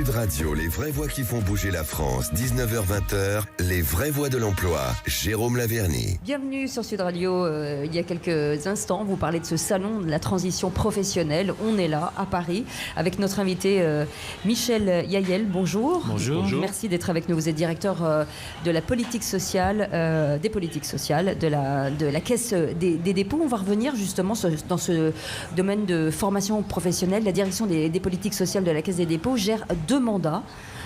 Sud Radio, les vraies voix qui font bouger la France, 19h-20h, les vraies voix de l'emploi, Jérôme Laverny. Bienvenue sur Sud Radio. Il y a quelques instants, vous parlez de ce salon de la transition professionnelle. On est là, à Paris, avec notre invité Michel Yaël. Bonjour. Bonjour. Merci d'être avec nous. Vous êtes directeur de la politique sociale, des politiques sociales, de la Caisse des dépôts. On va revenir justement dans ce domaine de formation professionnelle. La direction des politiques sociales de la Caisse des dépôts gère 2 mandats.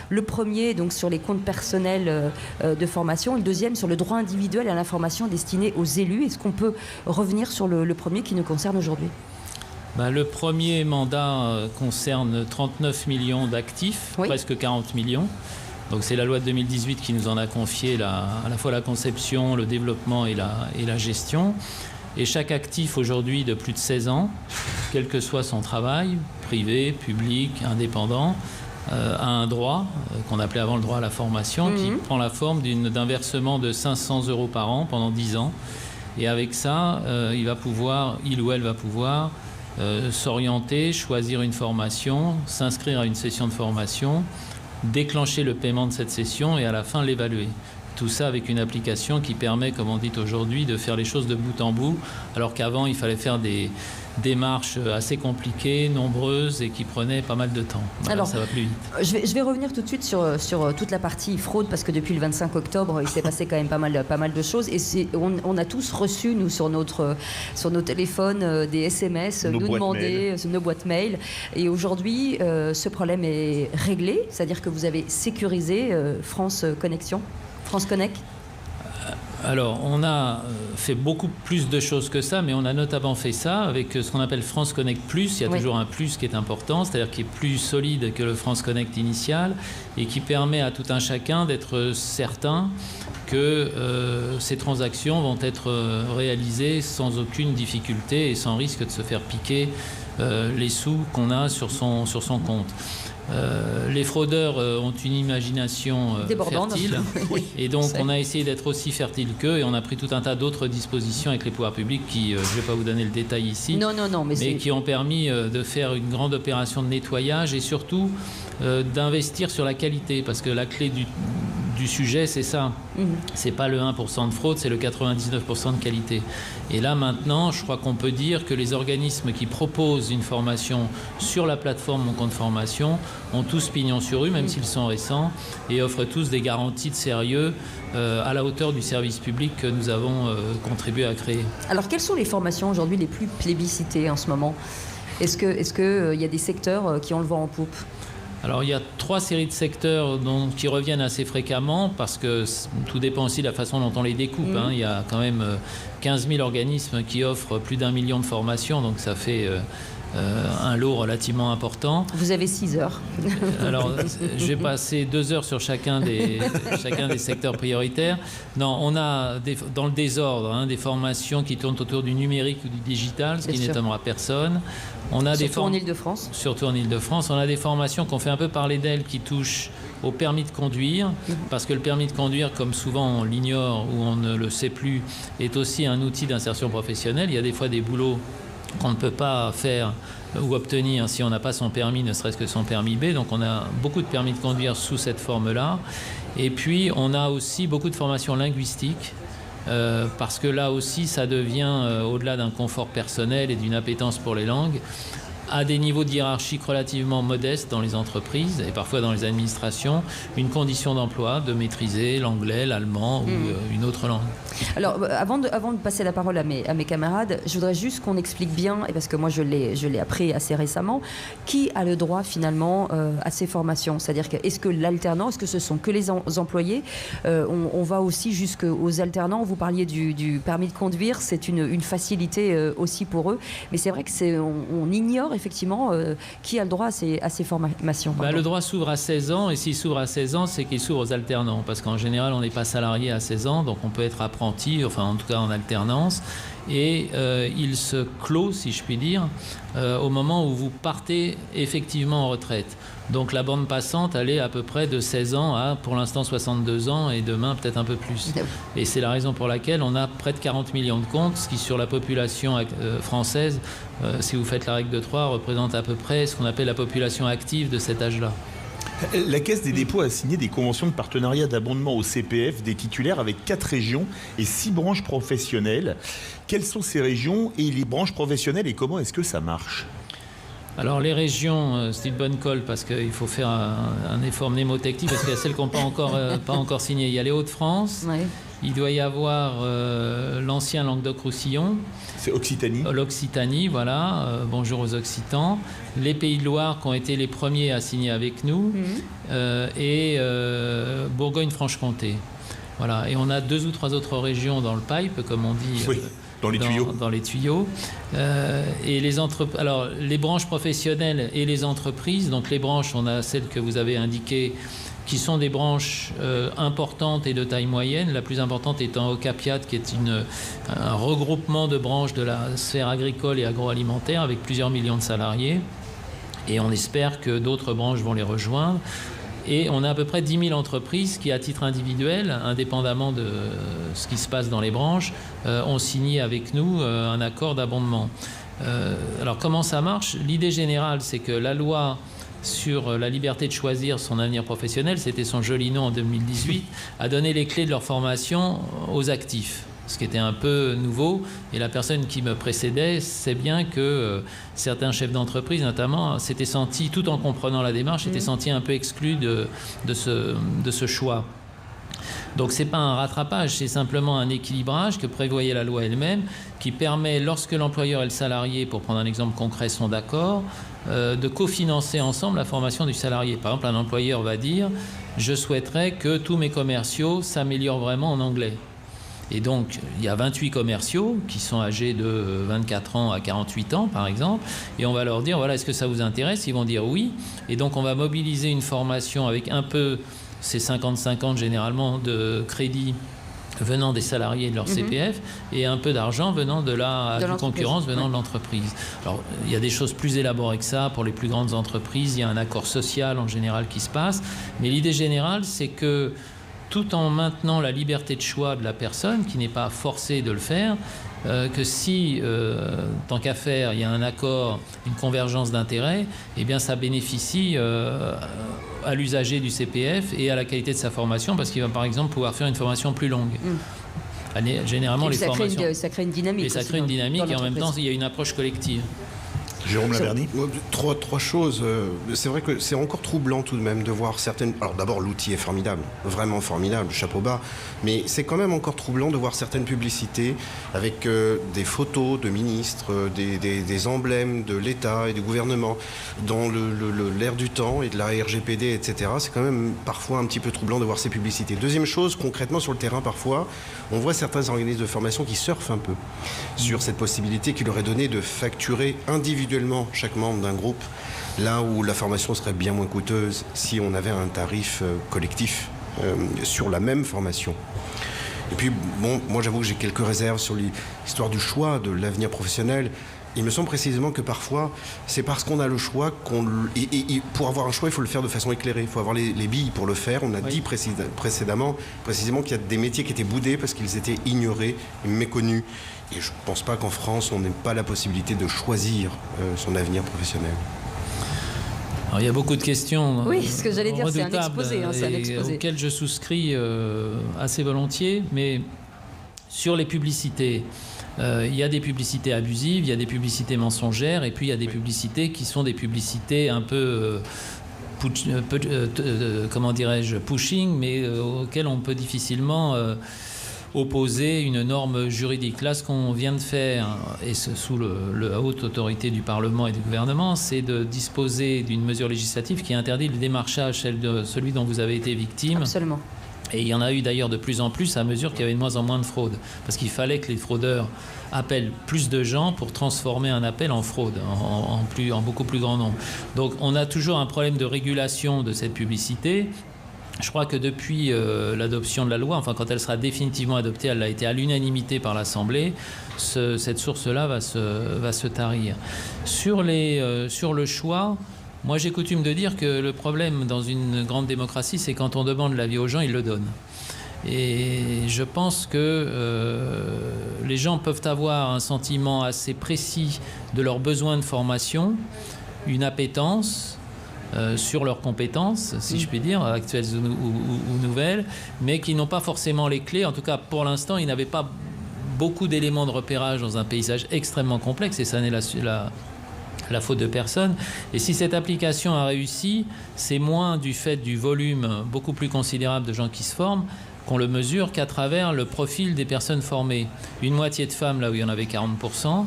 Le premier, donc, sur les comptes personnels de formation. Le deuxième, sur le droit individuel à l'information destiné aux élus. Est-ce qu'on peut revenir sur le premier qui nous concerne aujourd'hui ? Le premier mandat concerne 39 millions d'actifs, oui. Presque 40 millions. Donc c'est la loi de 2018 qui nous en a confié à la fois la conception, le développement et la gestion. Et chaque actif aujourd'hui de plus de 16 ans, quel que soit son travail, privé, public, indépendant, a un droit, qu'on appelait avant le droit à la formation, qui prend la forme d'un versement de 500 € par an pendant 10 ans. Et avec ça, il ou elle va pouvoir s'orienter, choisir une formation, s'inscrire à une session de formation, déclencher le paiement de cette session et à la fin l'évaluer. Tout ça avec une application qui permet, comme on dit aujourd'hui, de faire les choses de bout en bout, alors qu'avant, il fallait faire des démarches assez compliquées, nombreuses et qui prenaient pas mal de temps. Alors, ça va plus vite. Je vais revenir tout de suite sur toute la partie fraude, parce que depuis le 25 octobre, il s'est passé quand même pas mal de choses. Et on a tous reçu, nous, sur nos téléphones, des SMS, nos boîtes mail. Et aujourd'hui, ce problème est réglé, c'est-à-dire que vous avez sécurisé France Connexion. France Connect ? Alors, on a fait beaucoup plus de choses que ça, mais on a notamment fait ça avec ce qu'on appelle France Connect Plus. Il y a toujours un plus qui est important, c'est-à-dire qui est plus solide que le France Connect initial et qui permet à tout un chacun d'être certain que ces transactions vont être réalisées sans aucune difficulté et sans risque de se faire piquer les sous qu'on a sur son compte. Les fraudeurs ont une imagination fertile et donc on a essayé d'être aussi fertile qu'eux et on a pris tout un tas d'autres dispositions avec les pouvoirs publics qui, je ne vais pas vous donner le détail ici, mais qui ont permis de faire une grande opération de nettoyage et surtout d'investir sur la qualité, parce que la clé du sujet, c'est ça. C'est pas le 1% de fraude, c'est le 99% de qualité. Et là, maintenant, je crois qu'on peut dire que les organismes qui proposent une formation sur la plateforme Mon Compte Formation ont tous pignon sur rue, même s'ils sont récents, et offrent tous des garanties de sérieux à la hauteur du service public que nous avons contribué à créer. Alors, quelles sont les formations aujourd'hui les plus plébiscitées en ce moment ? Est-ce que y a des secteurs qui ont le vent en poupe ? Alors il y a 3 séries de secteurs qui reviennent assez fréquemment parce que tout dépend aussi de la façon dont on les découpe. Il y a quand même 15 000 organismes qui offrent plus d'1 million de formations, donc ça fait un lot relativement important. Vous avez 6 heures. Alors je vais passer 2 heures sur chacun des secteurs prioritaires. Non, on a dans le désordre des formations qui tournent autour du numérique ou du digital, ce qui n'étonnera personne. On a surtout en Île-de-France. Surtout en Île-de-France. On a des formations qu'on fait un peu parler d'elles qui touchent au permis de conduire, parce que le permis de conduire, comme souvent on l'ignore ou on ne le sait plus, est aussi un outil d'insertion professionnelle. Il y a des fois des boulots qu'on ne peut pas faire ou obtenir si on n'a pas son permis, ne serait-ce que son permis B. Donc on a beaucoup de permis de conduire sous cette forme-là. Et puis on a aussi beaucoup de formations linguistiques. Parce que là aussi, ça devient, au-delà d'un confort personnel et d'une appétence pour les langues, à des niveaux de hiérarchique relativement modestes dans les entreprises et parfois dans les administrations, une condition d'emploi de maîtriser l'anglais, l'allemand ou une autre langue. Alors, avant de passer la parole à mes camarades, je voudrais juste qu'on explique bien, et parce que moi je l'ai appris assez récemment, qui a le droit finalement à ces formations. C'est-à-dire que est-ce que l'alternant, est-ce que ce sont que les employés, on va aussi jusqu'aux alternants. Vous parliez du permis de conduire, c'est une facilité aussi pour eux, mais c'est vrai que on ignore effectivement qui a le droit à ces formations. Le droit s'ouvre à 16 ans, et s'il s'ouvre à 16 ans, c'est qu'il s'ouvre aux alternants, parce qu'en général on n'est pas salarié à 16 ans, donc on peut être apprenti, enfin en tout cas en alternance, et il se clôt, si je puis dire, au moment où vous partez effectivement en retraite. Donc la bande passante, elle est à peu près de 16 ans à, pour l'instant, 62 ans, et demain peut-être un peu plus. Et c'est la raison pour laquelle on a près de 40 millions de comptes, ce qui sur la population française, si vous faites la règle de 3, représente à peu près ce qu'on appelle la population active de cet âge-là. La Caisse des dépôts a signé des conventions de partenariat d'abondement au CPF des titulaires avec 4 régions et 6 branches professionnelles. Quelles sont ces régions et les branches professionnelles et comment est-ce que ça marche ? Alors les régions, c'est une bonne colle parce qu'il faut faire un effort mnémotechnique parce qu'il y a celles qui n'ont pas encore signé. Il y a les Hauts-de-France, Ouais. il doit y avoir l'ancien Languedoc-Roussillon. C'est Occitanie. L'Occitanie, voilà, bonjour aux Occitans. Les Pays de Loire qui ont été les premiers à signer avec nous et Bourgogne-Franche-Comté. Voilà, et on a 2 ou 3 autres régions dans le pipe, comme on dit. Oui. Dans les tuyaux. Dans les tuyaux. Et alors, les branches professionnelles et les entreprises, donc les branches, on a celles que vous avez indiquées, qui sont des branches importantes et de taille moyenne, la plus importante étant Ocapiat, qui est un regroupement de branches de la sphère agricole et agroalimentaire avec plusieurs millions de salariés. Et on espère que d'autres branches vont les rejoindre. Et on a à peu près 10 000 entreprises qui, à titre individuel, indépendamment de ce qui se passe dans les branches, ont signé avec nous un accord d'abondement. Alors comment ça marche ? L'idée générale, c'est que la loi sur la liberté de choisir son avenir professionnel, c'était son joli nom en 2018, a donné les clés de leur formation aux actifs, ce qui était un peu nouveau. Et la personne qui me précédait sait bien que certains chefs d'entreprise, notamment, s'étaient sentis, tout en comprenant la démarche, s'étaient sentis un peu exclus de ce choix. Donc ce n'est pas un rattrapage, c'est simplement un équilibrage que prévoyait la loi elle-même, qui permet, lorsque l'employeur et le salarié, pour prendre un exemple concret, sont d'accord, de cofinancer ensemble la formation du salarié. Par exemple, un employeur va dire « Je souhaiterais que tous mes commerciaux s'améliorent vraiment en anglais ». Et donc, il y a 28 commerciaux qui sont âgés de 24 ans à 48 ans, par exemple, et on va leur dire, voilà, est-ce que ça vous intéresse ? Ils vont dire oui. Et donc, on va mobiliser une formation avec un peu, c'est 50-50 généralement, de crédit venant des salariés de leur CPF et un peu d'argent venant de la concurrence venant de l'entreprise. Alors, il y a des choses plus élaborées que ça pour les plus grandes entreprises. Il y a un accord social en général qui se passe. Mais l'idée générale, c'est que tout en maintenant la liberté de choix de la personne, qui n'est pas forcée de le faire, que si, tant qu'à faire, il y a un accord, une convergence d'intérêts, eh bien ça bénéficie à l'usager du CPF et à la qualité de sa formation, parce qu'il va par exemple pouvoir faire une formation plus longue. Généralement, les formations... Ça crée une dynamique. Et ça crée une dynamique, et en même temps, il y a une approche collective. Jérôme Laverny. Trois choses. C'est vrai que c'est encore troublant tout de même de voir certaines... Alors d'abord, l'outil est formidable, vraiment formidable, chapeau bas. Mais c'est quand même encore troublant de voir certaines publicités avec des photos de ministres, des emblèmes de l'État et du gouvernement dans l'ère du temps et de la RGPD, etc. C'est quand même parfois un petit peu troublant de voir ces publicités. Deuxième chose, concrètement sur le terrain, parfois, on voit certains organismes de formation qui surfent un peu sur cette possibilité qui leur est donnée de facturer individuellement chaque membre d'un groupe, là où la formation serait bien moins coûteuse si on avait un tarif collectif sur la même formation. Et puis, bon, moi j'avoue que j'ai quelques réserves sur l'histoire du choix de l'avenir professionnel. Il me semble précisément que parfois, c'est parce qu'on a le choix et pour avoir un choix, il faut le faire de façon éclairée. Il faut avoir les billes pour le faire. On a dit précisément qu'il y a des métiers qui étaient boudés parce qu'ils étaient ignorés et méconnus. Et je ne pense pas qu'en France, on n'ait pas la possibilité de choisir son avenir professionnel. Alors, il y a beaucoup de questions. Oui, ce que j'allais dire, c'est un exposé. Auxquelles je souscris assez volontiers. Mais sur les publicités, il y a des publicités abusives, il y a des publicités mensongères, et puis il y a des publicités qui sont des publicités un peu... comment dirais-je, pushing, mais auxquelles on peut difficilement opposer une norme juridique. Là, ce qu'on vient de faire, et sous la haute autorité du Parlement et du gouvernement, c'est de disposer d'une mesure législative qui interdit le démarchage, celui dont vous avez été victime. Absolument. Et il y en a eu d'ailleurs de plus en plus à mesure qu'il y avait de moins en moins de fraude. Parce qu'il fallait que les fraudeurs appellent plus de gens pour transformer un appel en fraude, en beaucoup plus grand nombre. Donc on a toujours un problème de régulation de cette publicité. Je crois que depuis l'adoption de la loi, enfin quand elle sera définitivement adoptée, elle a été à l'unanimité par l'Assemblée, cette source-là va se tarir. Sur le choix, moi j'ai coutume de dire que le problème dans une grande démocratie, c'est quand on demande l'avis aux gens, ils le donnent. Et je pense que les gens peuvent avoir un sentiment assez précis de leurs besoins de formation, une appétence, sur leurs compétences, si je puis dire, actuelles ou nouvelles, mais qui n'ont pas forcément les clés. En tout cas, pour l'instant, ils n'avaient pas beaucoup d'éléments de repérage dans un paysage extrêmement complexe, et ça n'est la faute de personne. Et si cette application a réussi, c'est moins du fait du volume beaucoup plus considérable de gens qui se forment qu'on le mesure qu'à travers le profil des personnes formées. Une moitié de femmes là où il y en avait 40%,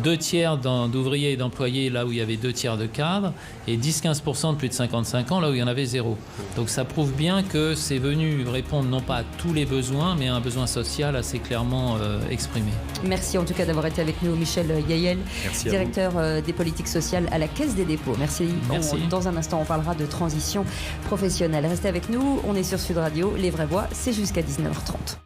2 tiers d'ouvriers et d'employés là où il y avait 2 tiers de cadres, et 10-15% de plus de 55 ans là où il y en avait 0. Donc ça prouve bien que c'est venu répondre non pas à tous les besoins, mais à un besoin social assez clairement exprimé. Merci en tout cas d'avoir été avec nous, Michel Yaël, directeur des politiques sociales à la Caisse des dépôts. Merci. Dans un instant, on parlera de transition professionnelle. Restez avec nous, on est sur Sud Radio, Les Vraies Voix, c'est jusqu'à 19h30.